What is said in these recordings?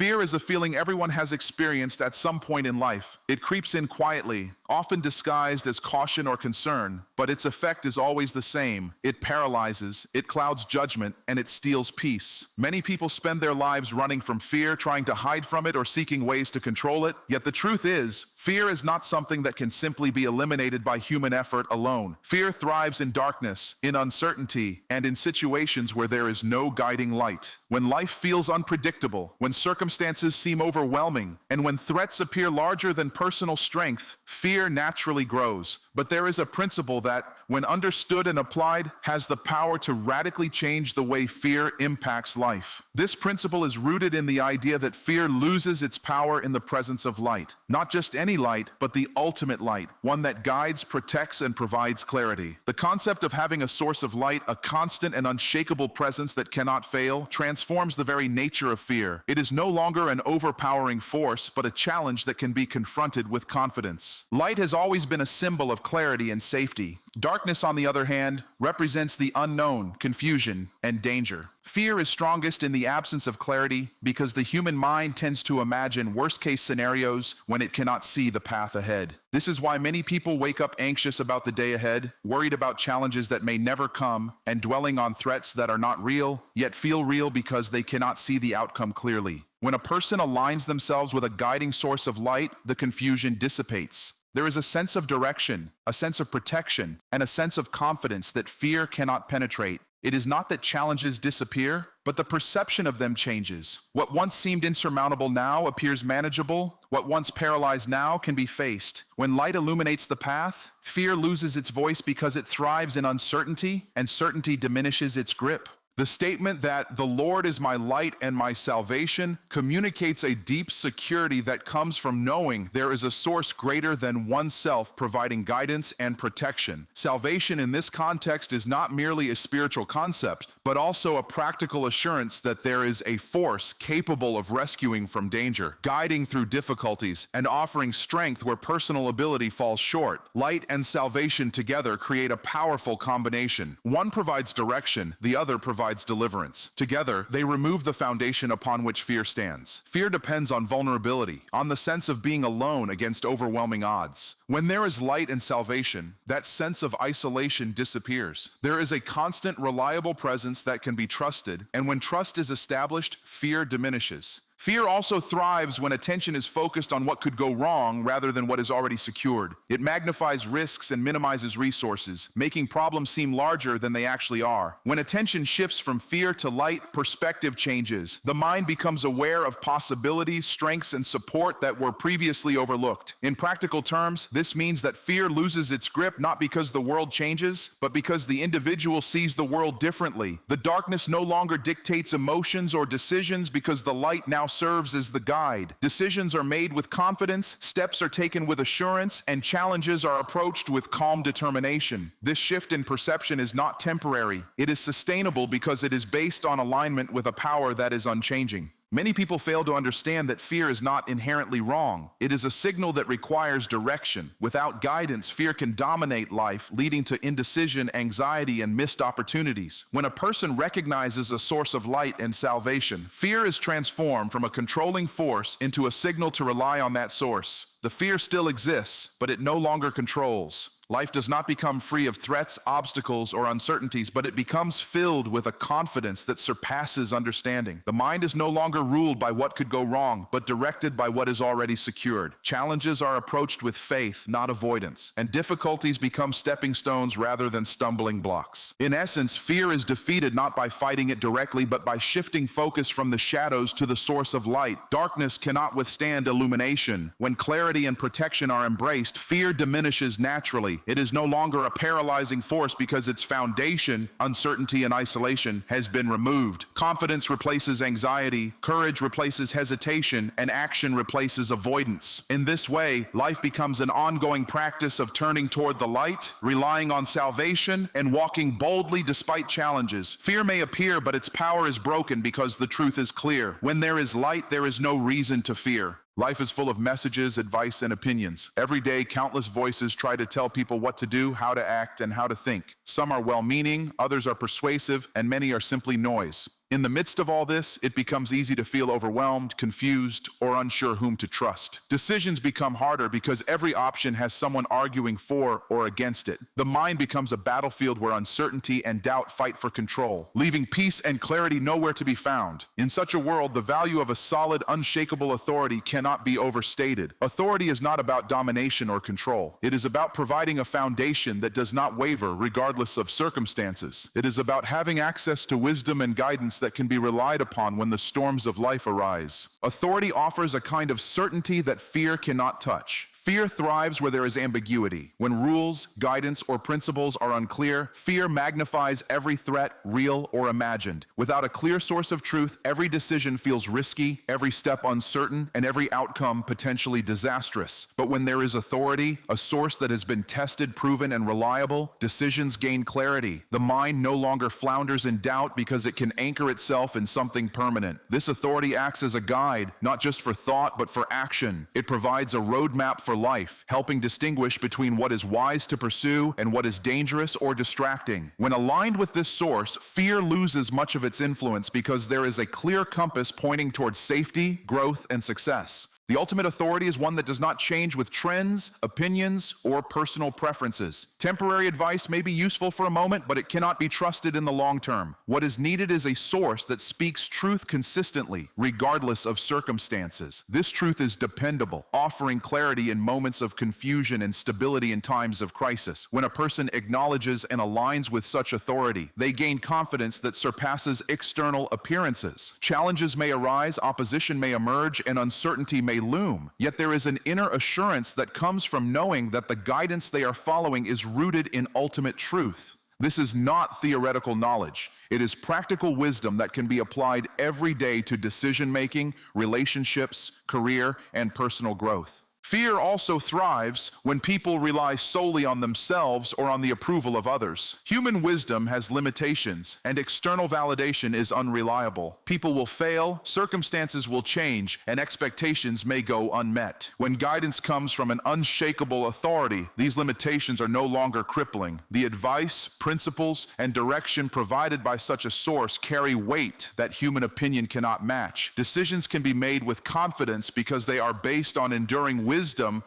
Fear is a feeling everyone has experienced at some point in life. It creeps in quietly, often disguised as caution or concern, but its effect is always the same. It paralyzes, it clouds judgment, and it steals peace. Many people spend their lives running from fear, trying to hide from it or seeking ways to control it. Yet the truth is, fear is not something that can simply be eliminated by human effort alone. Fear thrives in darkness, in uncertainty, and in situations where there is no guiding light. When life feels unpredictable, when circumstances seem overwhelming, and when threats appear larger than personal strength, fear naturally grows. But there is a principle that, when understood and applied, has the power to radically change the way fear impacts life. This principle is rooted in the idea that fear loses its power in the presence of light. Not just any light, but the ultimate light, one that guides, protects, and provides clarity. The concept of having a source of light, a constant and unshakable presence that cannot fail, transforms the very nature of fear. It is no longer an overpowering force, but a challenge that can be confronted with confidence. Light has always been a symbol of clarity and safety. Darkness, on the other hand, represents the unknown, confusion, and danger. Fear is strongest in the absence of clarity because the human mind tends to imagine worst-case scenarios when it cannot see the path ahead. This is why many people wake up anxious about the day ahead, worried about challenges that may never come, and dwelling on threats that are not real, yet feel real because they cannot see the outcome clearly. When a person aligns themselves with a guiding source of light, the confusion dissipates. There is a sense of direction, a sense of protection, and a sense of confidence that fear cannot penetrate. It is not that challenges disappear, but the perception of them changes. What once seemed insurmountable now appears manageable. What once paralyzed now can be faced. When light illuminates the path, fear loses its voice because it thrives in uncertainty, and certainty diminishes its grip. The statement that "the Lord is my light and my salvation" communicates a deep security that comes from knowing there is a source greater than oneself providing guidance and protection. Salvation in this context is not merely a spiritual concept, but also a practical assurance that there is a force capable of rescuing from danger, guiding through difficulties, and offering strength where personal ability falls short. Light and salvation together create a powerful combination. One provides direction, the other provides deliverance. Together, they remove the foundation upon which fear stands. Fear depends on vulnerability, on the sense of being alone against overwhelming odds. When there is light and salvation, that sense of isolation disappears. There is a constant, reliable presence that can be trusted, and when trust is established, fear diminishes. Fear also thrives when attention is focused on what could go wrong rather than what is already secured. It magnifies risks and minimizes resources, making problems seem larger than they actually are. When attention shifts from fear to light, perspective changes. The mind becomes aware of possibilities, strengths, and support that were previously overlooked. In practical terms, this means that fear loses its grip not because the world changes, but because the individual sees the world differently. The darkness no longer dictates emotions or decisions because the light now serves as the guide. Decisions are made with confidence, steps are taken with assurance, and challenges are approached with calm determination. This shift in perception is not temporary. It is sustainable because it is based on alignment with a power that is unchanging. Many people fail to understand that fear is not inherently wrong. It is a signal that requires direction. Without guidance, fear can dominate life, leading to indecision, anxiety, and missed opportunities. When a person recognizes a source of light and salvation, fear is transformed from a controlling force into a signal to rely on that source. The fear still exists, but it no longer controls. Life does not become free of threats, obstacles, or uncertainties, but it becomes filled with a confidence that surpasses understanding. The mind is no longer ruled by what could go wrong, but directed by what is already secured. Challenges are approached with faith, not avoidance, and difficulties become stepping stones rather than stumbling blocks. In essence, fear is defeated not by fighting it directly, but by shifting focus from the shadows to the source of light. Darkness cannot withstand illumination. When clarity and protection are embraced, fear diminishes naturally. It is no longer a paralyzing force because its foundation, uncertainty and isolation, has been removed. Confidence replaces anxiety, courage replaces hesitation, and action replaces avoidance. In this way, life becomes an ongoing practice of turning toward the light, relying on salvation, and walking boldly despite challenges. Fear may appear, but its power is broken because the truth is clear. When there is light, there is no reason to fear. Life is full of messages, advice, and opinions. Every day, countless voices try to tell people what to do, how to act, and how to think. Some are well-meaning, others are persuasive, and many are simply noise. In the midst of all this, it becomes easy to feel overwhelmed, confused, or unsure whom to trust. Decisions become harder because every option has someone arguing for or against it. The mind becomes a battlefield where uncertainty and doubt fight for control, leaving peace and clarity nowhere to be found. In such a world, the value of a solid, unshakable authority cannot be overstated. Authority is not about domination or control. It is about providing a foundation that does not waver regardless of circumstances. It is about having access to wisdom and guidance that can be relied upon when the storms of life arise. Authority offers a kind of certainty that fear cannot touch. Fear thrives where there is ambiguity. When rules, guidance, or principles are unclear, fear magnifies every threat, real or imagined. Without a clear source of truth, every decision feels risky, every step uncertain, and every outcome potentially disastrous. But when there is authority, a source that has been tested, proven, and reliable, decisions gain clarity. The mind no longer flounders in doubt because it can anchor itself in something permanent. This authority acts as a guide, not just for thought, but for action. It provides a roadmap for life, helping distinguish between what is wise to pursue and what is dangerous or distracting. When aligned with this source, fear loses much of its influence because there is a clear compass pointing towards safety, growth, and success. The ultimate authority is one that does not change with trends, opinions, or personal preferences. Temporary advice may be useful for a moment, but it cannot be trusted in the long term. What is needed is a source that speaks truth consistently, regardless of circumstances. This truth is dependable, offering clarity in moments of confusion and stability in times of crisis. When a person acknowledges and aligns with such authority, they gain confidence that surpasses external appearances. Challenges may arise, opposition may emerge, and uncertainty may loom, yet there is an inner assurance that comes from knowing that the guidance they are following is rooted in ultimate truth. This is not theoretical knowledge. It is practical wisdom that can be applied every day to decision-making, relationships, career, and personal growth. Fear also thrives when people rely solely on themselves or on the approval of others. Human wisdom has limitations, and external validation is unreliable. People will fail, circumstances will change, and expectations may go unmet. When guidance comes from an unshakable authority, these limitations are no longer crippling. The advice, principles, and direction provided by such a source carry weight that human opinion cannot match. Decisions can be made with confidence because they are based on enduring wisdom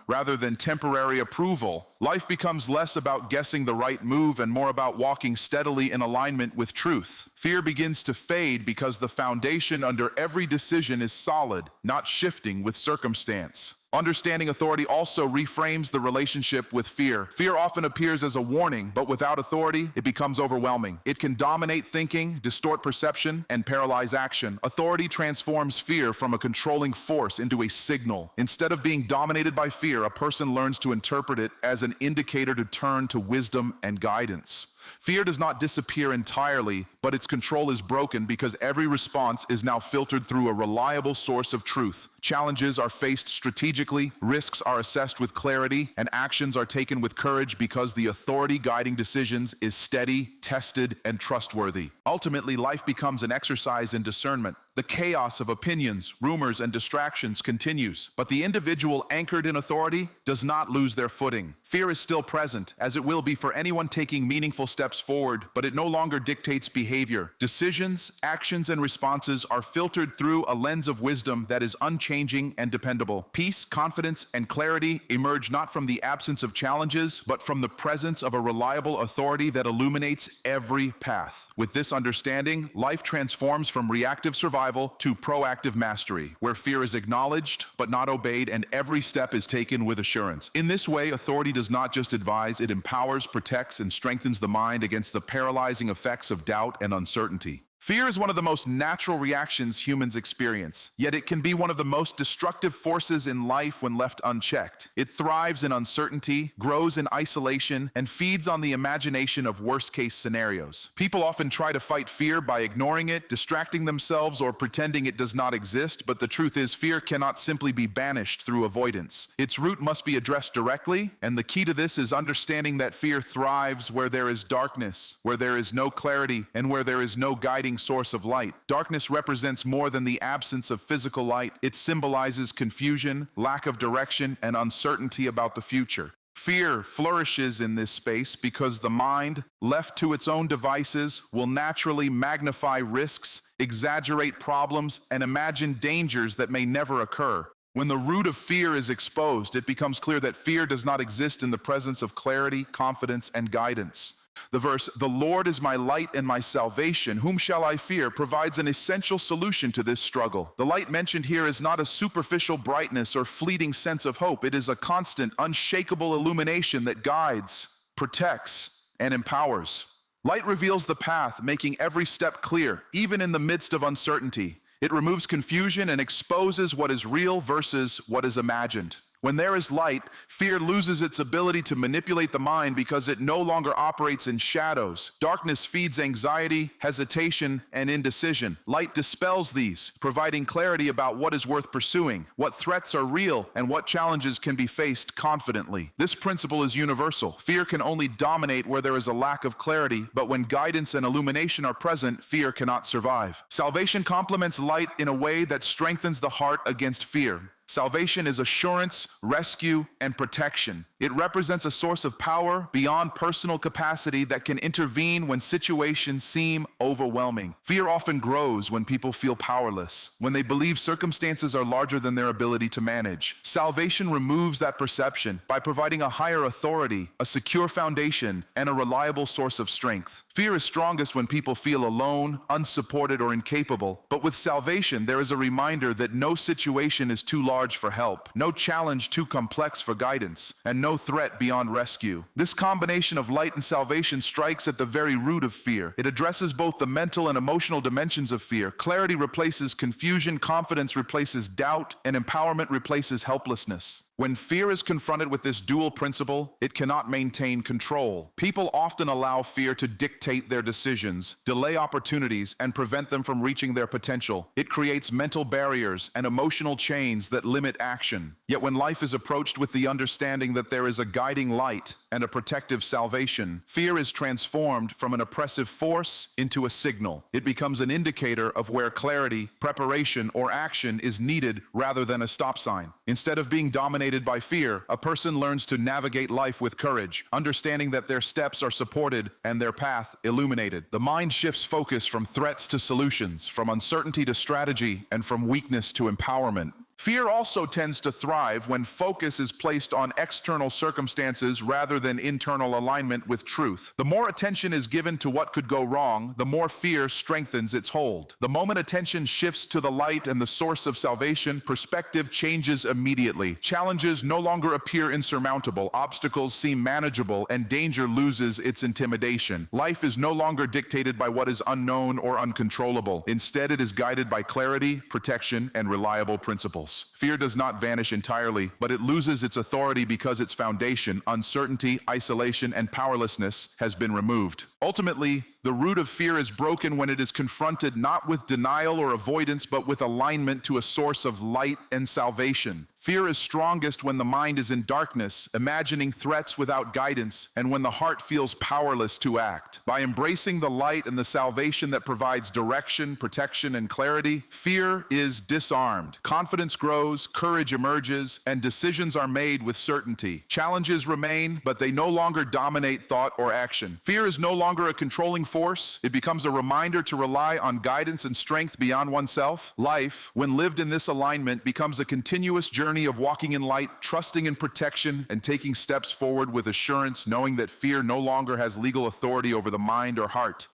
rather than temporary approval. Life becomes less about guessing the right move and more about walking steadily in alignment with truth. Fear begins to fade because the foundation under every decision is solid, not shifting with circumstance. Understanding authority also reframes the relationship with fear. Fear often appears as a warning, but without authority, it becomes overwhelming. It can dominate thinking, distort perception, and paralyze action. Authority transforms fear from a controlling force into a signal. Instead of being dominated by fear, a person learns to interpret it as an indicator to turn to wisdom and guidance. Fear does not disappear entirely, but its control is broken because every response is now filtered through a reliable source of truth. Challenges are faced strategically, risks are assessed with clarity, and actions are taken with courage because the authority guiding decisions is steady, tested, and trustworthy. Ultimately, life becomes an exercise in discernment. The chaos of opinions, rumors, and distractions continues, but the individual anchored in authority does not lose their footing. Fear is still present, as it will be for anyone taking meaningful steps forward, but it no longer dictates behavior. Decisions, actions, and responses are filtered through a lens of wisdom that is unchanging and dependable. Peace, confidence, and clarity emerge not from the absence of challenges, but from the presence of a reliable authority that illuminates every path. With this understanding, life transforms from reactive survival to proactive mastery, where fear is acknowledged but not obeyed, and every step is taken with assurance. In this way, authority does not just advise, it empowers, protects, and strengthens the mind against the paralyzing effects of doubt and uncertainty. Fear is one of the most natural reactions humans experience, yet it can be one of the most destructive forces in life when left unchecked. It thrives in uncertainty, grows in isolation, and feeds on the imagination of worst-case scenarios. People often try to fight fear by ignoring it, distracting themselves, or pretending it does not exist, but the truth is fear cannot simply be banished through avoidance. Its root must be addressed directly, and the key to this is understanding that fear thrives where there is darkness, where there is no clarity, and where there is no guiding source of light. Darkness represents more than the absence of physical light. It symbolizes confusion, lack of direction, and uncertainty about the future. Fear flourishes in this space because the mind, left to its own devices, will naturally magnify risks exaggerate problems, and imagine dangers that may never occur. When the root of fear is exposed, it becomes clear that fear does not exist in the presence of clarity, confidence, and guidance. The verse, "The Lord is my light and my salvation, whom shall I fear?" provides an essential solution to this struggle. The light mentioned here is not a superficial brightness or fleeting sense of hope. It is a constant, unshakable illumination that guides, protects, and empowers. Light reveals the path, making every step clear, even in the midst of uncertainty. It removes confusion and exposes what is real versus what is imagined. When there is light, fear loses its ability to manipulate the mind because it no longer operates in shadows. Darkness feeds anxiety, hesitation, and indecision. Light dispels these, providing clarity about what is worth pursuing, what threats are real, and what challenges can be faced confidently. This principle is universal. Fear can only dominate where there is a lack of clarity, but when guidance and illumination are present, fear cannot survive. Salvation complements light in a way that strengthens the heart against fear. Salvation is assurance, rescue, and protection. It represents a source of power beyond personal capacity that can intervene when situations seem overwhelming. Fear often grows when people feel powerless, when they believe circumstances are larger than their ability to manage. Salvation removes that perception by providing a higher authority, a secure foundation, and a reliable source of strength. Fear is strongest when people feel alone, unsupported, or incapable. But with salvation, there is a reminder that no situation is too large for help, no challenge too complex for guidance, and no threat beyond rescue. This combination of light and salvation strikes at the very root of fear. It addresses both the mental and emotional dimensions of fear. Clarity replaces confusion, confidence replaces doubt, and empowerment replaces helplessness. When fear is confronted with this dual principle, it cannot maintain control. People often allow fear to dictate their decisions, delay opportunities, and prevent them from reaching their potential. It creates mental barriers and emotional chains that limit action. Yet when life is approached with the understanding that there is a guiding light and a protective salvation, fear is transformed from an oppressive force into a signal. It becomes an indicator of where clarity, preparation, or action is needed rather than a stop sign. Instead of being dominated by fear, a person learns to navigate life with courage, understanding that their steps are supported and their path illuminated. The mind shifts focus from threats to solutions, from uncertainty to strategy, and from weakness to empowerment. Fear also tends to thrive when focus is placed on external circumstances rather than internal alignment with truth. The more attention is given to what could go wrong, the more fear strengthens its hold. The moment attention shifts to the light and the source of salvation, perspective changes immediately. Challenges no longer appear insurmountable, obstacles seem manageable, and danger loses its intimidation. Life is no longer dictated by what is unknown or uncontrollable. Instead, it is guided by clarity, protection, and reliable principles. Fear does not vanish entirely, but it loses its authority because its foundation, uncertainty, isolation, and powerlessness, has been removed. Ultimately, the root of fear is broken when it is confronted not with denial or avoidance, but with alignment to a source of light and salvation. Fear is strongest when the mind is in darkness, imagining threats without guidance, and when the heart feels powerless to act. By embracing the light and the salvation that provides direction, protection, and clarity, fear is disarmed. Confidence grows, courage emerges, and decisions are made with certainty. Challenges remain, but they no longer dominate thought or action. Fear is no longer a controlling force. It becomes a reminder to rely on guidance and strength beyond oneself. Life, when lived in this alignment, becomes a continuous journey of walking in light, trusting in protection, and taking steps forward with assurance, knowing that fear no longer has legal authority over the mind or heart.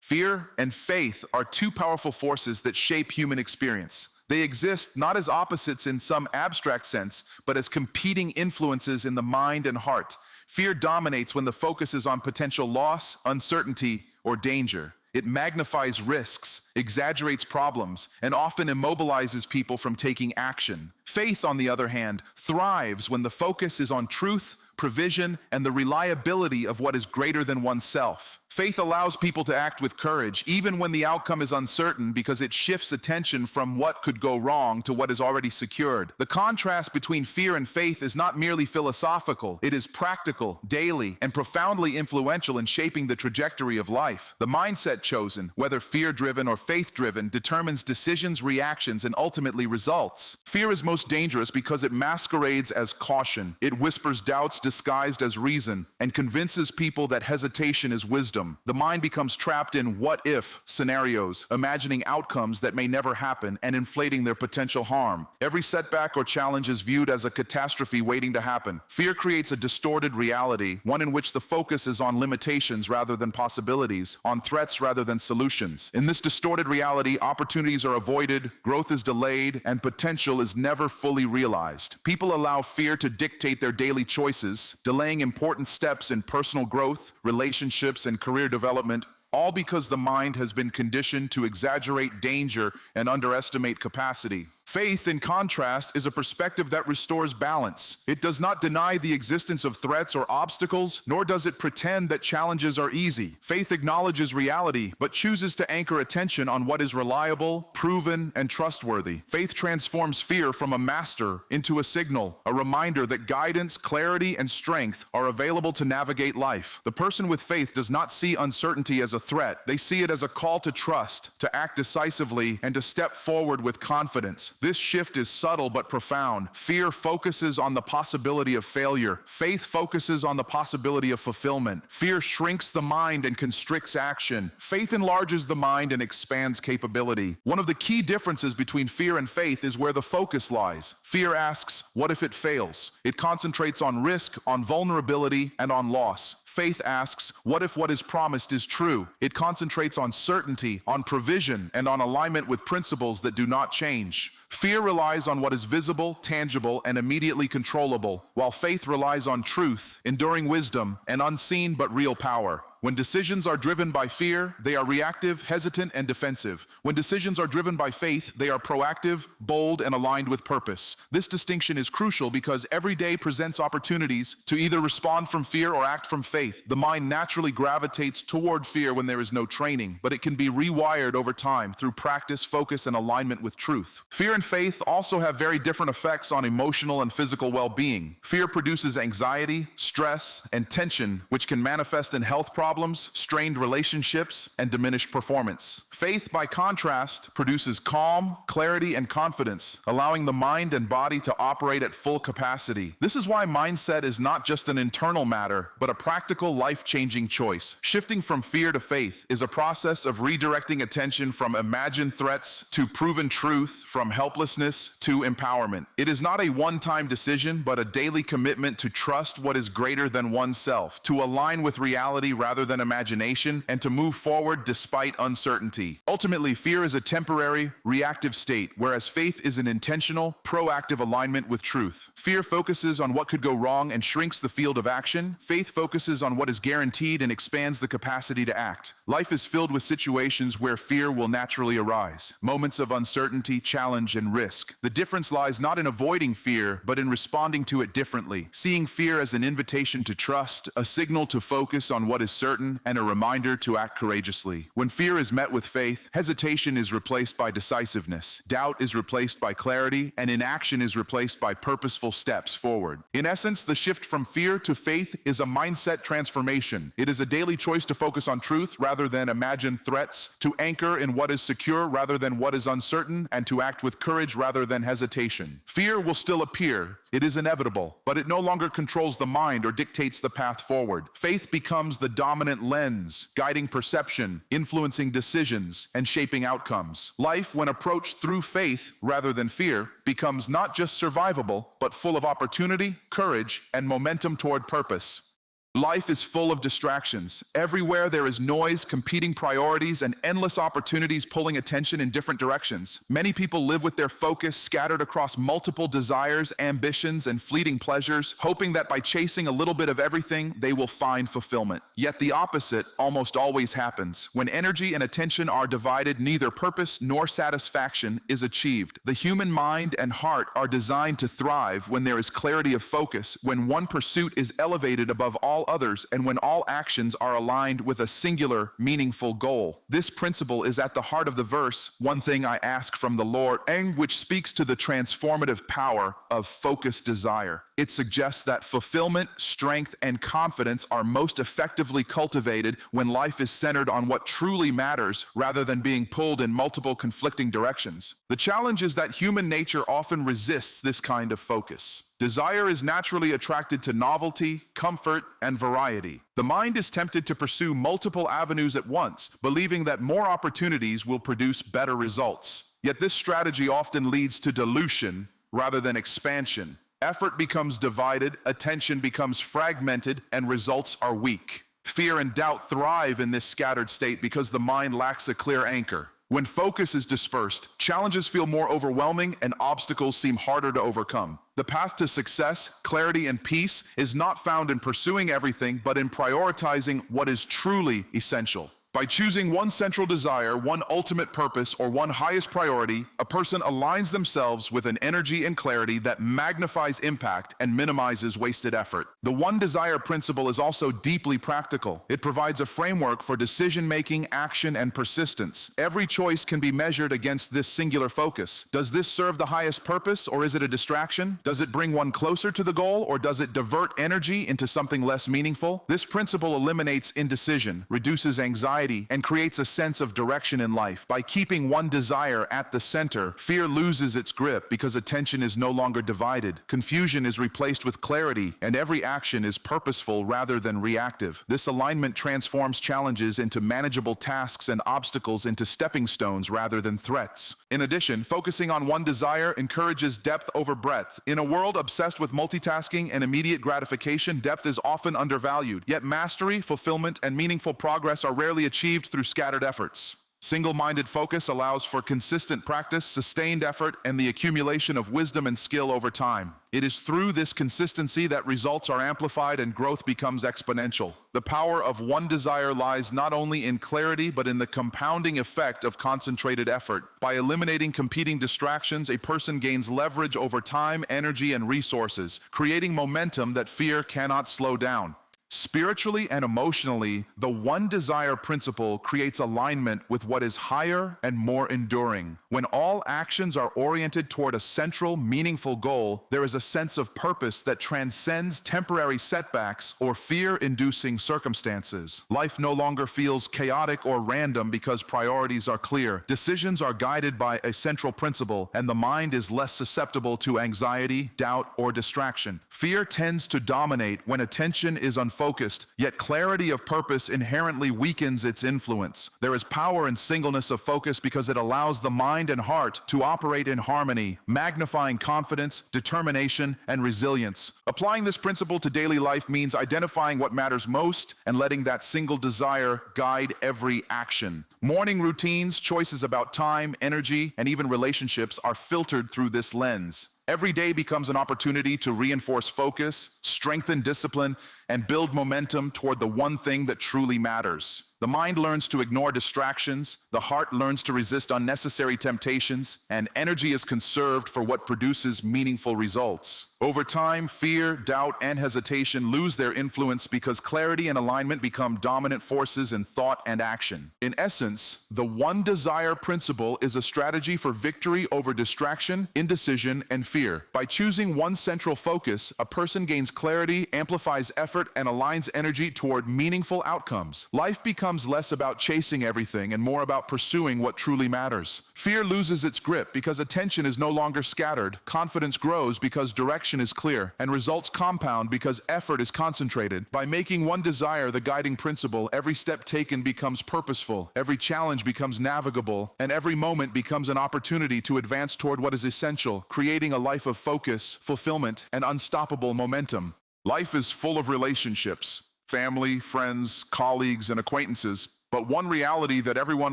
Fear and faith are two powerful forces that shape human experience. They exist not as opposites in some abstract sense, but as competing influences in the mind and heart. Fear dominates when the focus is on potential loss, uncertainty, or danger. It magnifies risks, exaggerates problems, and often immobilizes people from taking action. Faith, on the other hand, thrives when the focus is on truth, provision, and the reliability of what is greater than oneself. Faith allows people to act with courage, even when the outcome is uncertain, because it shifts attention from what could go wrong to what is already secured. The contrast between fear and faith is not merely philosophical, it is practical, daily, and profoundly influential in shaping the trajectory of life. The mindset chosen, whether fear-driven or faith-driven, determines decisions, reactions, and ultimately results. Fear is most dangerous because it masquerades as caution. It whispers doubts, disguised as reason and convinces people that hesitation is wisdom. The mind becomes trapped in what-if scenarios, imagining outcomes that may never happen and inflating their potential harm. Every setback or challenge is viewed as a catastrophe waiting to happen. Fear creates a distorted reality, one in which the focus is on limitations rather than possibilities, on threats rather than solutions. In this distorted reality, opportunities are avoided, growth is delayed, and potential is never fully realized. People allow fear to dictate their daily choices, delaying important steps in personal growth, relationships, and career development, all because the mind has been conditioned to exaggerate danger and underestimate capacity. Faith, in contrast, is a perspective that restores balance. It does not deny the existence of threats or obstacles, nor does it pretend that challenges are easy. Faith acknowledges reality, but chooses to anchor attention on what is reliable, proven, and trustworthy. Faith transforms fear from a master into a signal, a reminder that guidance, clarity, and strength are available to navigate life. The person with faith does not see uncertainty as a threat. They see it as a call to trust, to act decisively, and to step forward with confidence. This shift is subtle but profound. Fear focuses on the possibility of failure. Faith focuses on the possibility of fulfillment. Fear shrinks the mind and constricts action. Faith enlarges the mind and expands capability. One of the key differences between fear and faith is where the focus lies. Fear asks, what if it fails? It concentrates on risk, on vulnerability, and on loss. Faith asks, what if what is promised is true? It concentrates on certainty, on provision, and on alignment with principles that do not change. Fear relies on what is visible, tangible, and immediately controllable, while faith relies on truth, enduring wisdom, and unseen but real power. When decisions are driven by fear, they are reactive, hesitant, and defensive. When decisions are driven by faith, they are proactive, bold, and aligned with purpose. This distinction is crucial because every day presents opportunities to either respond from fear or act from faith. The mind naturally gravitates toward fear when there is no training, but it can be rewired over time through practice, focus, and alignment with truth. Fear and faith also have very different effects on emotional and physical well-being. Fear produces anxiety, stress, and tension, which can manifest in health problems, strained relationships, and diminished performance. Faith, by contrast, produces calm, clarity, and confidence, allowing the mind and body to operate at full capacity. This is why mindset is not just an internal matter, but a practical, life-changing choice. Shifting from fear to faith is a process of redirecting attention from imagined threats to proven truth, from helplessness to empowerment. It is not a one-time decision, but a daily commitment to trust what is greater than oneself, to align with reality rather than imagination, and to move forward despite uncertainty. Ultimately, fear is a temporary, reactive state, whereas faith is an intentional, proactive alignment with truth. Fear focuses on what could go wrong and shrinks the field of action. Faith focuses on what is guaranteed and expands the capacity to act. Life is filled with situations where fear will naturally arise, moments of uncertainty, challenge, and risk. The difference lies not in avoiding fear, but in responding to it differently, seeing fear as an invitation to trust, a signal to focus on what is certain, and a reminder to act courageously. When fear is met with faith, hesitation is replaced by decisiveness, doubt is replaced by clarity, and inaction is replaced by purposeful steps forward. In essence, the shift from fear to faith is a mindset transformation. It is a daily choice to focus on truth rather than imagined threats, to anchor in what is secure rather than what is uncertain, and to act with courage rather than hesitation. Fear will still appear. It is inevitable, but it no longer controls the mind or dictates the path forward. Faith becomes the dominant lens, guiding perception, influencing decisions, and shaping outcomes. Life, when approached through faith rather than fear, becomes not just survivable, but full of opportunity, courage, and momentum toward purpose. Life is full of distractions. Everywhere there is noise, competing priorities, and endless opportunities pulling attention in different directions. Many people live with their focus scattered across multiple desires, ambitions, and fleeting pleasures, hoping that by chasing a little bit of everything, they will find fulfillment. Yet the opposite almost always happens. When energy and attention are divided, neither purpose nor satisfaction is achieved. The human mind and heart are designed to thrive when there is clarity of focus, when one pursuit is elevated above all others, and when all actions are aligned with a singular, meaningful goal. This principle is at the heart of the verse, "One thing I ask from the Lord," and which speaks to the transformative power of focused desire. It suggests that fulfillment, strength, and confidence are most effectively cultivated when life is centered on what truly matters rather than being pulled in multiple conflicting directions. The challenge is that human nature often resists this kind of focus. Desire is naturally attracted to novelty, comfort, and variety. The mind is tempted to pursue multiple avenues at once, believing that more opportunities will produce better results. Yet this strategy often leads to dilution rather than expansion. Effort becomes divided, attention becomes fragmented, and results are weak. Fear and doubt thrive in this scattered state because the mind lacks a clear anchor. When focus is dispersed, challenges feel more overwhelming and obstacles seem harder to overcome. The path to success, clarity, and peace is not found in pursuing everything, but in prioritizing what is truly essential. By choosing one central desire, one ultimate purpose, or one highest priority, a person aligns themselves with an energy and clarity that magnifies impact and minimizes wasted effort. The one desire principle is also deeply practical. It provides a framework for decision-making, action, and persistence. Every choice can be measured against this singular focus. Does this serve the highest purpose, or is it a distraction? Does it bring one closer to the goal, or does it divert energy into something less meaningful? This principle eliminates indecision, reduces anxiety, and creates a sense of direction in life. By keeping one desire at the center, fear loses its grip because attention is no longer divided. Confusion is replaced with clarity, and every action is purposeful rather than reactive. This alignment transforms challenges into manageable tasks and obstacles into stepping stones rather than threats. In addition, focusing on one desire encourages depth over breadth. In a world obsessed with multitasking and immediate gratification, depth is often undervalued. Yet mastery, fulfillment, and meaningful progress are rarely achieved through scattered efforts. Single-minded focus allows for consistent practice, sustained effort, and the accumulation of wisdom and skill over time. It is through this consistency that results are amplified and growth becomes exponential. The power of one desire lies not only in clarity, but in the compounding effect of concentrated effort. By eliminating competing distractions, a person gains leverage over time, energy, and resources, creating momentum that fear cannot slow down. Spiritually and emotionally, the one desire principle creates alignment with what is higher and more enduring. When all actions are oriented toward a central, meaningful goal, there is a sense of purpose that transcends temporary setbacks or fear-inducing circumstances. Life no longer feels chaotic or random because priorities are clear. Decisions are guided by a central principle, and the mind is less susceptible to anxiety, doubt, or distraction. Fear tends to dominate when attention is unfocused, yet clarity of purpose inherently weakens its influence. There is power in singleness of focus because it allows the mind and heart to operate in harmony, magnifying confidence, determination, and resilience. Applying this principle to daily life means identifying what matters most and letting that single desire guide every action. Morning routines, choices about time, energy, and even relationships are filtered through this lens. Every day becomes an opportunity to reinforce focus, strengthen discipline, and build momentum toward the one thing that truly matters. The mind learns to ignore distractions, the heart learns to resist unnecessary temptations, and energy is conserved for what produces meaningful results. Over time, fear, doubt, and hesitation lose their influence because clarity and alignment become dominant forces in thought and action. In essence, the one desire principle is a strategy for victory over distraction, indecision, and fear. By choosing one central focus, a person gains clarity, amplifies effort, and aligns energy toward meaningful outcomes. Life becomes less about chasing everything and more about pursuing what truly matters. Fear loses its grip because attention is no longer scattered. Confidence grows because direction is clear, and results compound because effort is concentrated. By making one desire the guiding principle, every step taken becomes purposeful, every challenge becomes navigable, and every moment becomes an opportunity to advance toward what is essential, creating a life of focus, fulfillment, and unstoppable momentum. Life is full of relationships, family, friends, colleagues, and acquaintances, but one reality that everyone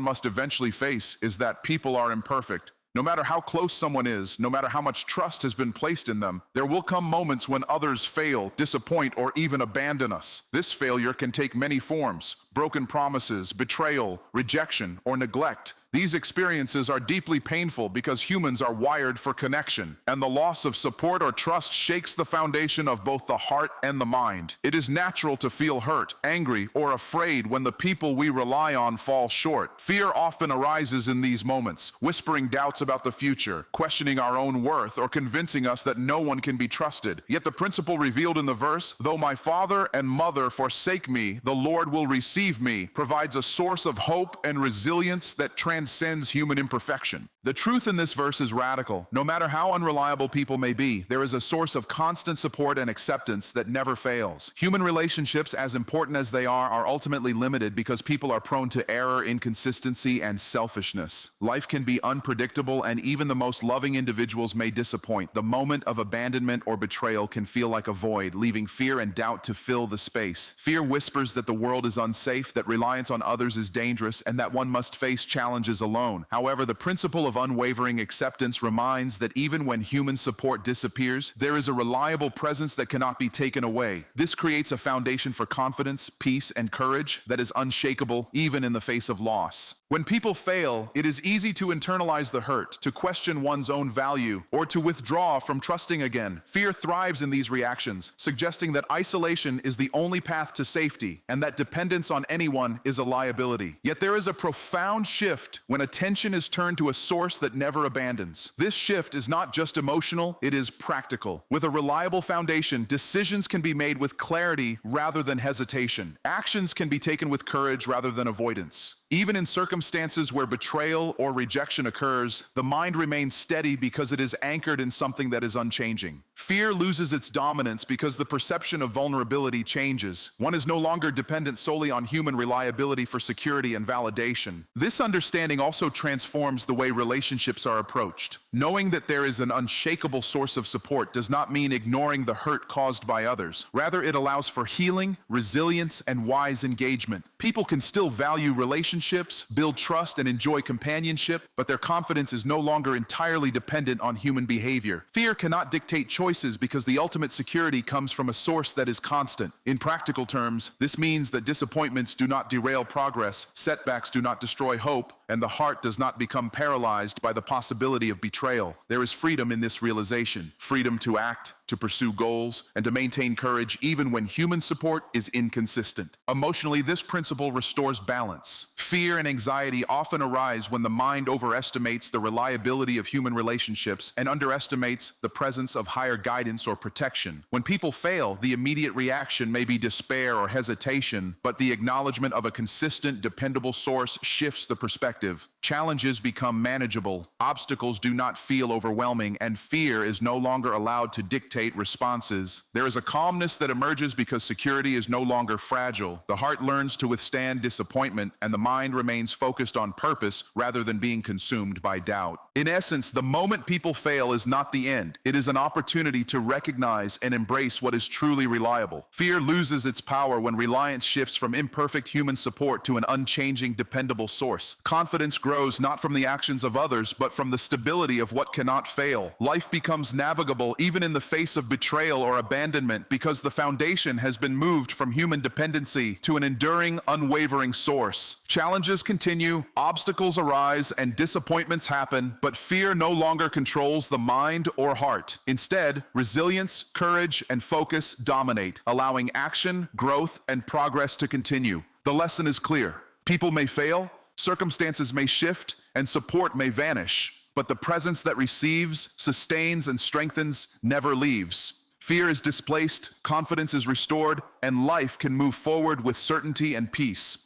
must eventually face is that people are imperfect. No matter how close someone is, no matter how much trust has been placed in them, there will come moments when others fail, disappoint, or even abandon us. This failure can take many forms: broken promises, betrayal, rejection, or neglect. These experiences are deeply painful because humans are wired for connection, and the loss of support or trust shakes the foundation of both the heart and the mind. It is natural to feel hurt, angry, or afraid when the people we rely on fall short. Fear often arises in these moments, whispering doubts about the future, questioning our own worth, or convincing us that no one can be trusted. Yet the principle revealed in the verse, "Though my father and mother forsake me, the Lord will receive me," provides a source of hope and resilience that transcends human imperfection. The truth in this verse is radical. No matter how unreliable people may be, there is a source of constant support and acceptance that never fails. Human relationships, as important as they are ultimately limited because people are prone to error, inconsistency, and selfishness. Life can be unpredictable, and even the most loving individuals may disappoint. The moment of abandonment or betrayal can feel like a void, leaving fear and doubt to fill the space. Fear whispers that the world is unsafe, that reliance on others is dangerous, and that one must face challenges alone. However, the principle of unwavering acceptance reminds that even when human support disappears, there is a reliable presence that cannot be taken away. This creates a foundation for confidence, peace, and courage that is unshakable even in the face of loss. When people fail, it is easy to internalize the hurt, to question one's own value, or to withdraw from trusting again. Fear thrives in these reactions, suggesting that isolation is the only path to safety and that dependence on anyone is a liability. Yet there is a profound shift when attention is turned to a source that never abandons. This shift is not just emotional, it is practical. With a reliable foundation, decisions can be made with clarity rather than hesitation. Actions can be taken with courage rather than avoidance. Even in circumstances where betrayal or rejection occurs, the mind remains steady because it is anchored in something that is unchanging. Fear loses its dominance because the perception of vulnerability changes. One is no longer dependent solely on human reliability for security and validation. This understanding also transforms the way relationships are approached. Knowing that there is an unshakable source of support does not mean ignoring the hurt caused by others. Rather, it allows for healing, resilience, and wise engagement. People can still value relationships, build trust, and enjoy companionship, but their confidence is no longer entirely dependent on human behavior. Fear cannot dictate choices because the ultimate security comes from a source that is constant. In practical terms, this means that disappointments do not derail progress, setbacks do not destroy hope, and the heart does not become paralyzed by the possibility of betrayal. There is freedom in this realization, freedom to act, to pursue goals, and to maintain courage even when human support is inconsistent. Emotionally, this principle restores balance. Fear and anxiety often arise when the mind overestimates the reliability of human relationships and underestimates the presence of higher guidance or protection. When people fail, the immediate reaction may be despair or hesitation, but the acknowledgement of a consistent, dependable source shifts the perspective. Challenges become manageable, obstacles do not feel overwhelming, and fear is no longer allowed to dictate responses. There is a calmness that emerges because security is no longer fragile. The heart learns to withstand disappointment, and the mind remains focused on purpose rather than being consumed by doubt. In essence, the moment people fail is not the end. It is an opportunity to recognize and embrace what is truly reliable. Fear loses its power when reliance shifts from imperfect human support to an unchanging, dependable source. Confidence grows not from the actions of others, but from the stability of what cannot fail. Life becomes navigable even in the face of betrayal or abandonment because the foundation has been moved from human dependency to an enduring, unwavering source. Challenges continue, obstacles arise, and disappointments happen, but fear no longer controls the mind or heart. Instead, resilience, courage, and focus dominate, allowing action, growth, and progress to continue. The lesson is clear. People may fail, circumstances may shift, and support may vanish, but the presence that receives, sustains, and strengthens never leaves. Fear is displaced, confidence is restored, and life can move forward with certainty and peace.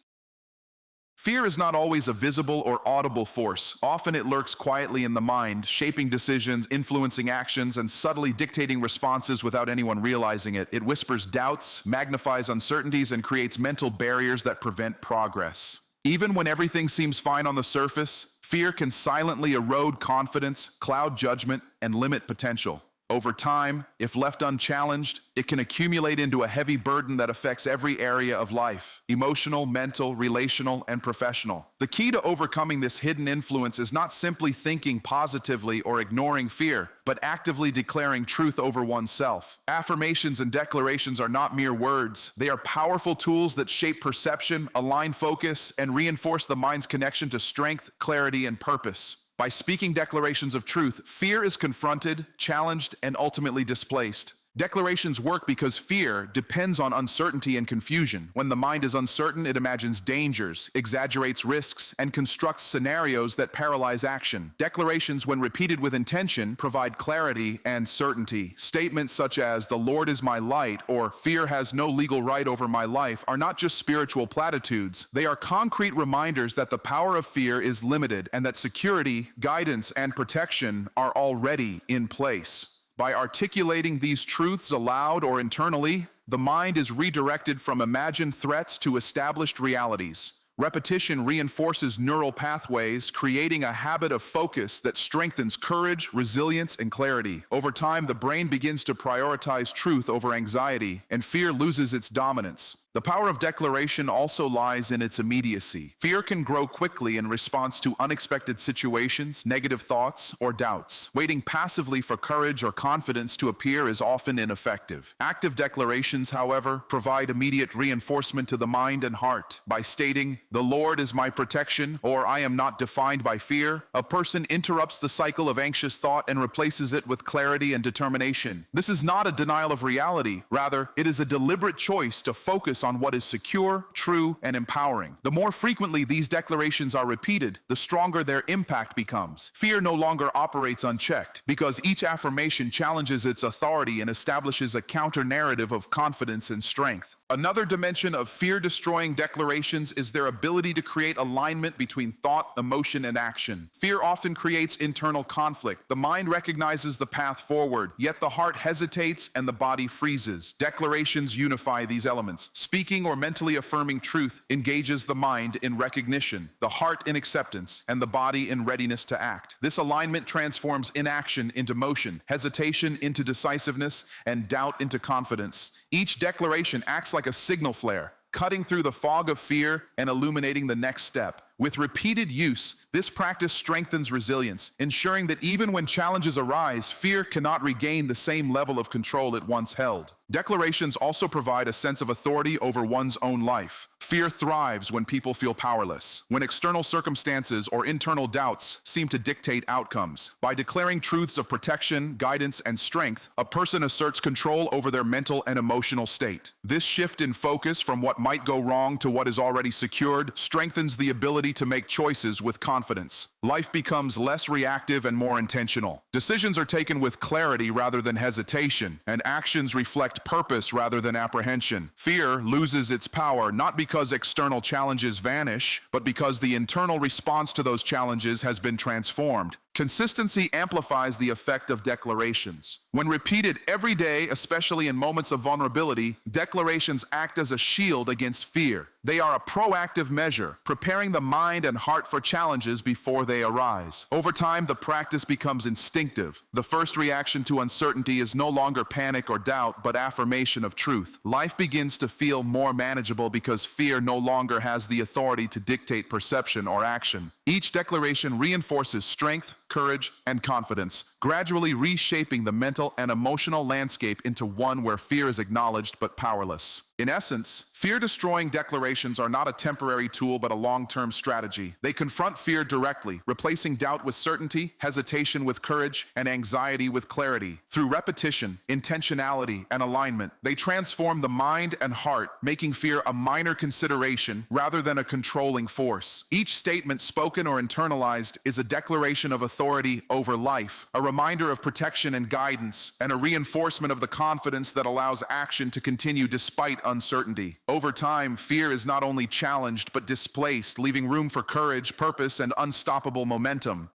Fear is not always a visible or audible force. Often it lurks quietly in the mind, shaping decisions, influencing actions, and subtly dictating responses without anyone realizing it. It whispers doubts, magnifies uncertainties, and creates mental barriers that prevent progress. Even when everything seems fine on the surface, fear can silently erode confidence, cloud judgment, and limit potential. Over time, if left unchallenged, it can accumulate into a heavy burden that affects every area of life: emotional, mental, relational, and professional. The key to overcoming this hidden influence is not simply thinking positively or ignoring fear, but actively declaring truth over oneself. Affirmations and declarations are not mere words. They are powerful tools that shape perception, align focus, and reinforce the mind's connection to strength, clarity, and purpose. By speaking declarations of truth, fear is confronted, challenged, and ultimately displaced. Declarations work because fear depends on uncertainty and confusion. When the mind is uncertain, it imagines dangers, exaggerates risks, and constructs scenarios that paralyze action. Declarations, when repeated with intention, provide clarity and certainty. Statements such as "the Lord is my light" or "fear has no legal right over my life" are not just spiritual platitudes. They are concrete reminders that the power of fear is limited and that security, guidance, and protection are already in place. By articulating these truths aloud or internally, the mind is redirected from imagined threats to established realities. Repetition reinforces neural pathways, creating a habit of focus that strengthens courage, resilience, and clarity. Over time, the brain begins to prioritize truth over anxiety, and fear loses its dominance. The power of declaration also lies in its immediacy. Fear can grow quickly in response to unexpected situations, negative thoughts, or doubts. Waiting passively for courage or confidence to appear is often ineffective. Active declarations, however, provide immediate reinforcement to the mind and heart. By stating, "The Lord is my protection," or "I am not defined by fear," a person interrupts the cycle of anxious thought and replaces it with clarity and determination. This is not a denial of reality. Rather, it is a deliberate choice to focus on what is secure, true, and empowering. The more frequently these declarations are repeated, the stronger their impact becomes. Fear no longer operates unchecked, because each affirmation challenges its authority and establishes a counter-narrative of confidence and strength. Another dimension of fear-destroying declarations is their ability to create alignment between thought, emotion, and action. Fear often creates internal conflict. The mind recognizes the path forward, yet the heart hesitates and the body freezes. Declarations unify these elements. Speaking or mentally affirming truth engages the mind in recognition, the heart in acceptance, and the body in readiness to act. This alignment transforms inaction into motion, hesitation into decisiveness, and doubt into confidence. Each declaration acts like a signal flare, cutting through the fog of fear and illuminating the next step. With repeated use, this practice strengthens resilience, ensuring that even when challenges arise, fear cannot regain the same level of control it once held. Declarations also provide a sense of authority over one's own life. Fear thrives when people feel powerless, when external circumstances or internal doubts seem to dictate outcomes. By declaring truths of protection, guidance, and strength, a person asserts control over their mental and emotional state. This shift in focus from what might go wrong to what is already secured strengthens the ability to make choices with confidence. Life becomes less reactive and more intentional. Decisions are taken with clarity rather than hesitation, and actions reflect purpose rather than apprehension. Fear loses its power not because external challenges vanish, but because the internal response to those challenges has been transformed. Consistency amplifies the effect of declarations. When repeated every day, especially in moments of vulnerability, declarations act as a shield against fear. They are a proactive measure, preparing the mind and heart for challenges before they arise. Over time, the practice becomes instinctive. The first reaction to uncertainty is no longer panic or doubt, but affirmation of truth. Life begins to feel more manageable because fear no longer has the authority to dictate perception or action. Each declaration reinforces strength, courage, and confidence, gradually reshaping the mental and emotional landscape into one where fear is acknowledged but powerless. In essence, fear-destroying declarations are not a temporary tool but a long-term strategy. They confront fear directly, replacing doubt with certainty, hesitation with courage, and anxiety with clarity. Through repetition, intentionality, and alignment, they transform the mind and heart, making fear a minor consideration rather than a controlling force. Each statement, spoken or internalized, is a declaration of authority over life, a reminder of protection and guidance, and a reinforcement of the confidence that allows action to continue despite uncertainty. Over time, fear is not only challenged but displaced, leaving room for courage, purpose, and unstoppable momentum.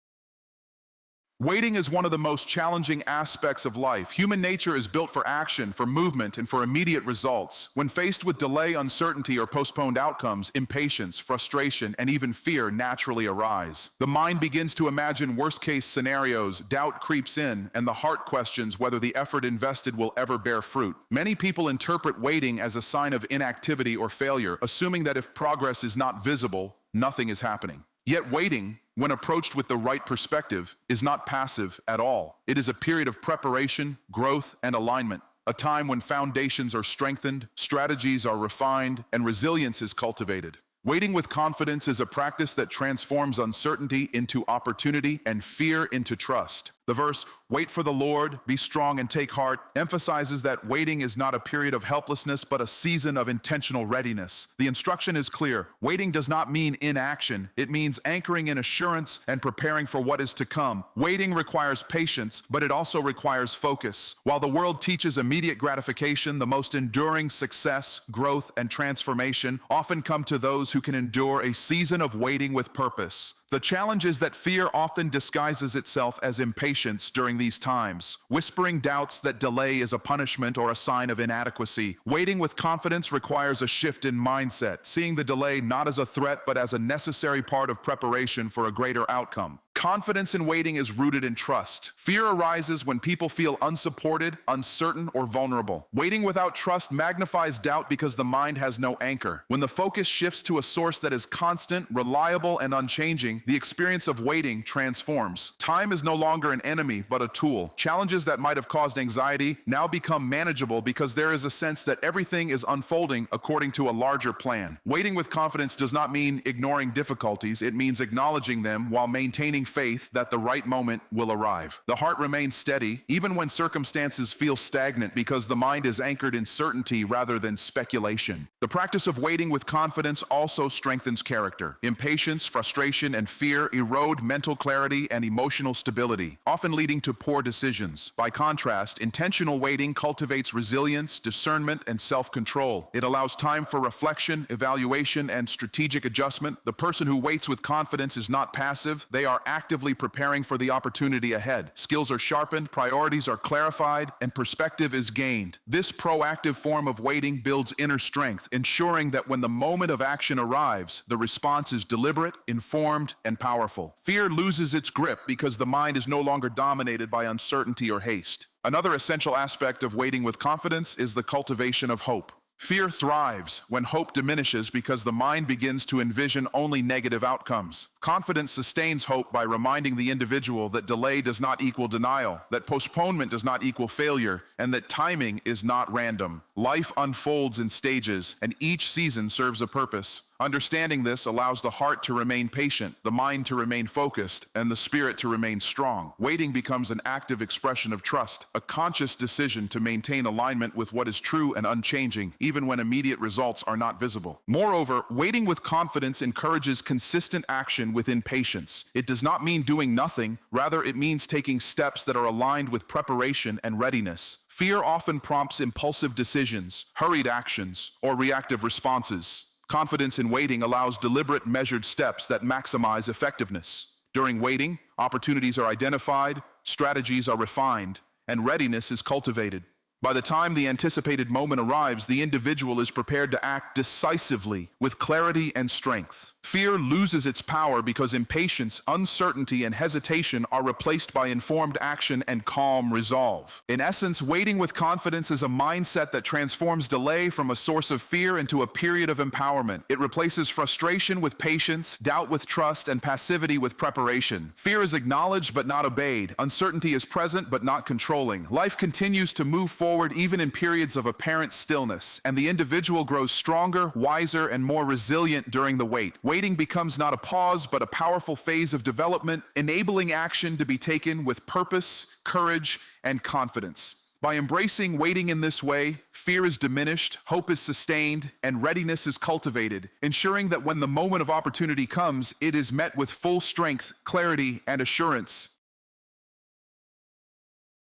Waiting is one of the most challenging aspects of life. Human nature is built for action, for movement, and for immediate results. When faced with delay, uncertainty, or postponed outcomes, impatience, frustration, and even fear naturally arise. The mind begins to imagine worst-case scenarios, doubt creeps in, and the heart questions whether the effort invested will ever bear fruit. Many people interpret waiting as a sign of inactivity or failure, assuming that if progress is not visible, nothing is happening. Yet waiting, when approached with the right perspective, is not passive at all. It is a period of preparation, growth, and alignment. A time when foundations are strengthened, strategies are refined, and resilience is cultivated. Waiting with confidence is a practice that transforms uncertainty into opportunity and fear into trust. The verse, "Wait for the Lord, be strong and take heart," emphasizes that waiting is not a period of helplessness, but a season of intentional readiness. The instruction is clear. Waiting does not mean inaction. It means anchoring in assurance and preparing for what is to come. Waiting requires patience, but it also requires focus. While the world teaches immediate gratification, the most enduring success, growth, and transformation often come to those who can endure a season of waiting with purpose. The challenge is that fear often disguises itself as impatience during these times, whispering doubts that delay is a punishment or a sign of inadequacy. Waiting with confidence requires a shift in mindset, seeing the delay not as a threat but as a necessary part of preparation for a greater outcome. Confidence in waiting is rooted in trust. Fear arises when people feel unsupported, uncertain, or vulnerable. Waiting without trust magnifies doubt because the mind has no anchor. When the focus shifts to a source that is constant, reliable, and unchanging, the experience of waiting transforms. Time is no longer an enemy, but a tool. Challenges that might have caused anxiety now become manageable because there is a sense that everything is unfolding according to a larger plan. Waiting with confidence does not mean ignoring difficulties. It means acknowledging them while maintaining faith that the right moment will arrive. The heart remains steady, even when circumstances feel stagnant, because the mind is anchored in certainty rather than speculation. The practice of waiting with confidence also strengthens character. Impatience, frustration, and fear erode mental clarity and emotional stability, often leading to poor decisions. By contrast, intentional waiting cultivates resilience, discernment, and self-control. It allows time for reflection, evaluation, and strategic adjustment. The person who waits with confidence is not passive. They are actively preparing for the opportunity ahead. Skills are sharpened, priorities are clarified, and perspective is gained. This proactive form of waiting builds inner strength, ensuring that when the moment of action arrives, the response is deliberate, informed, and powerful. Fear loses its grip because the mind is no longer dominated by uncertainty or haste. Another essential aspect of waiting with confidence is the cultivation of hope. Fear thrives when hope diminishes because the mind begins to envision only negative outcomes. Confidence sustains hope by reminding the individual that delay does not equal denial, that postponement does not equal failure, and that timing is not random. Life unfolds in stages, and each season serves a purpose. Understanding this allows the heart to remain patient, the mind to remain focused, and the spirit to remain strong. Waiting becomes an active expression of trust, a conscious decision to maintain alignment with what is true and unchanging, even when immediate results are not visible. Moreover, waiting with confidence encourages consistent action within patience. It does not mean doing nothing, rather it means taking steps that are aligned with preparation and readiness. Fear often prompts impulsive decisions, hurried actions, or reactive responses. Confidence in waiting allows deliberate, measured steps that maximize effectiveness. During waiting, opportunities are identified, strategies are refined, and readiness is cultivated. By the time the anticipated moment arrives, the individual is prepared to act decisively with clarity and strength. Fear loses its power because impatience, uncertainty, and hesitation are replaced by informed action and calm resolve. In essence, waiting with confidence is a mindset that transforms delay from a source of fear into a period of empowerment. It replaces frustration with patience, doubt with trust, and passivity with preparation. Fear is acknowledged but not obeyed. Uncertainty is present but not controlling. Life continues to move forward even in periods of apparent stillness, and the individual grows stronger, wiser, and more resilient during the wait. Waiting becomes not a pause, but a powerful phase of development, enabling action to be taken with purpose, courage, and confidence. By embracing waiting in this way, fear is diminished, hope is sustained, and readiness is cultivated, ensuring that when the moment of opportunity comes, it is met with full strength, clarity, and assurance.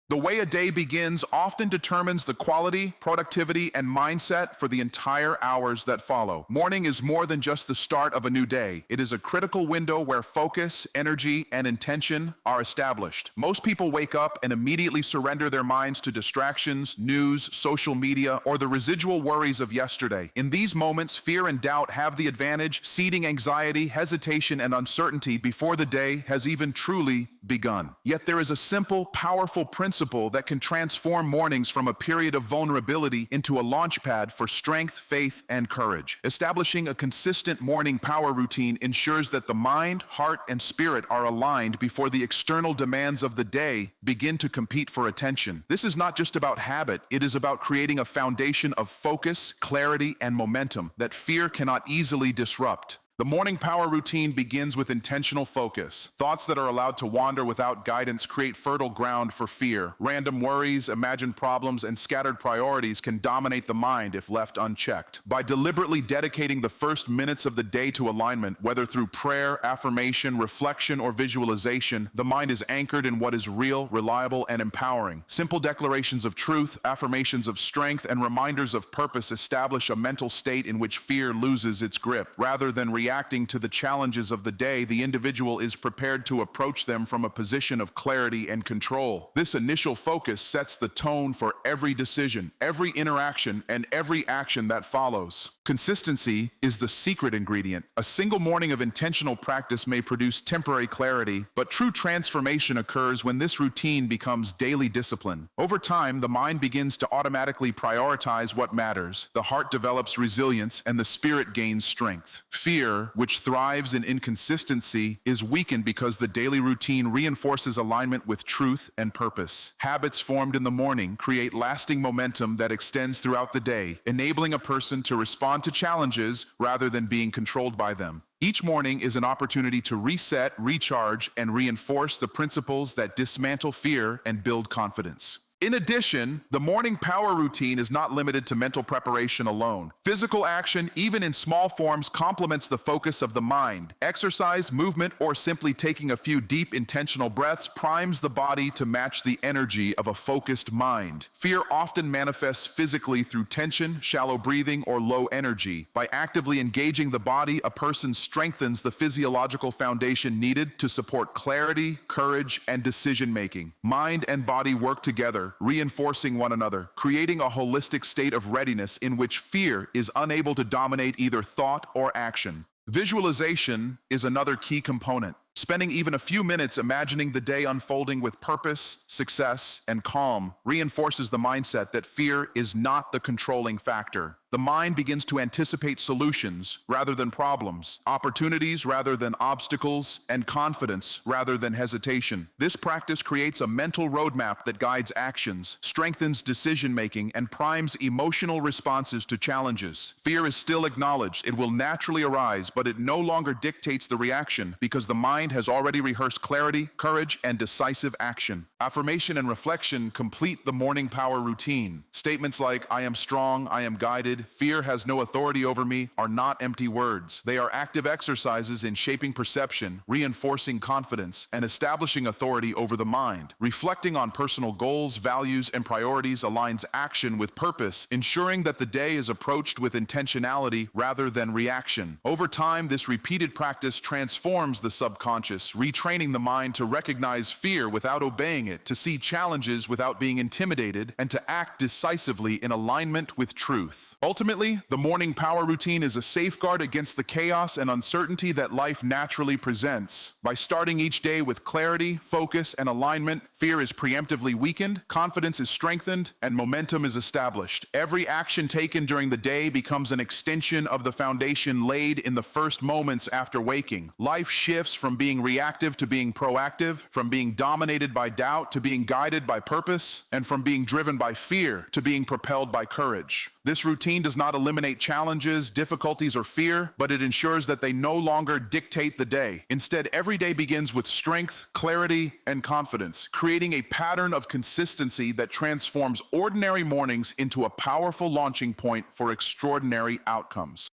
The way a day begins often determines the quality, productivity, and mindset for the entire hours that follow. Morning is more than just the start of a new day. It is a critical window where focus, energy, and intention are established. Most people wake up and immediately surrender their minds to distractions, news, social media, or the residual worries of yesterday. In these moments, fear and doubt have the advantage, seeding anxiety, hesitation, and uncertainty before the day has even truly begun. Yet there is a simple, powerful principle that can transform mornings from a period of vulnerability into a launchpad for strength, faith, and courage. Establishing a consistent morning power routine ensures that the mind, heart, and spirit are aligned before the external demands of the day begin to compete for attention. This is not just about habit, it is about creating a foundation of focus, clarity, and momentum that fear cannot easily disrupt. The morning power routine begins with intentional focus. Thoughts that are allowed to wander without guidance create fertile ground for fear. Random worries, imagined problems, and scattered priorities can dominate the mind if left unchecked. By deliberately dedicating the first minutes of the day to alignment, whether through prayer, affirmation, reflection, or visualization, the mind is anchored in what is real, reliable, and empowering. Simple declarations of truth, affirmations of strength, and reminders of purpose establish a mental state in which fear loses its grip. Rather than reacting to the challenges of the day, the individual is prepared to approach them from a position of clarity and control. This initial focus sets the tone for every decision, every interaction, and every action that follows. Consistency is the secret ingredient. A single morning of intentional practice may produce temporary clarity, but true transformation occurs when this routine becomes daily discipline. Over time, the mind begins to automatically prioritize what matters, the heart develops resilience, and the spirit gains strength. Fear, which thrives in inconsistency, is weakened because the daily routine reinforces alignment with truth and purpose. Habits formed in the morning create lasting momentum that extends throughout the day, enabling a person to respond to challenges rather than being controlled by them. Each morning is an opportunity to reset, recharge, and reinforce the principles that dismantle fear and build confidence. In addition, the morning power routine is not limited to mental preparation alone. Physical action, even in small forms, complements the focus of the mind. Exercise, movement, or simply taking a few deep, intentional breaths primes the body to match the energy of a focused mind. Fear often manifests physically through tension, shallow breathing, or low energy. By actively engaging the body, a person strengthens the physiological foundation needed to support clarity, courage, and decision-making. Mind and body work together, reinforcing one another, creating a holistic state of readiness in which fear is unable to dominate either thought or action. Visualization is another key component. Spending even a few minutes imagining the day unfolding with purpose, success, and calm reinforces the mindset that fear is not the controlling factor. The mind begins to anticipate solutions rather than problems, opportunities rather than obstacles, and confidence rather than hesitation. This practice creates a mental roadmap that guides actions, strengthens decision-making, and primes emotional responses to challenges. Fear is still acknowledged. It will naturally arise, but it no longer dictates the reaction because the mind has already rehearsed clarity, courage, and decisive action. Affirmation and reflection complete the morning power routine. Statements like, "I am strong, I am guided, fear has no authority over me," are not empty words. They are active exercises in shaping perception, reinforcing confidence, and establishing authority over the mind. Reflecting on personal goals, values, and priorities aligns action with purpose, ensuring that the day is approached with intentionality rather than reaction. Over time, this repeated practice transforms the subconscious, retraining the mind to recognize fear without obeying it, to see challenges without being intimidated, and to act decisively in alignment with truth. Ultimately, the morning power routine is a safeguard against the chaos and uncertainty that life naturally presents. By starting each day with clarity, focus, and alignment, fear is preemptively weakened, confidence is strengthened, and momentum is established. Every action taken during the day becomes an extension of the foundation laid in the first moments after waking. Life shifts from being reactive to being proactive, from being dominated by doubt to being guided by purpose, and from being driven by fear to being propelled by courage. This routine does not eliminate challenges, difficulties, or fear, but it ensures that they no longer dictate the day. Instead, every day begins with strength, clarity, and confidence, creating a pattern of consistency that transforms ordinary mornings into a powerful launching point for extraordinary outcomes.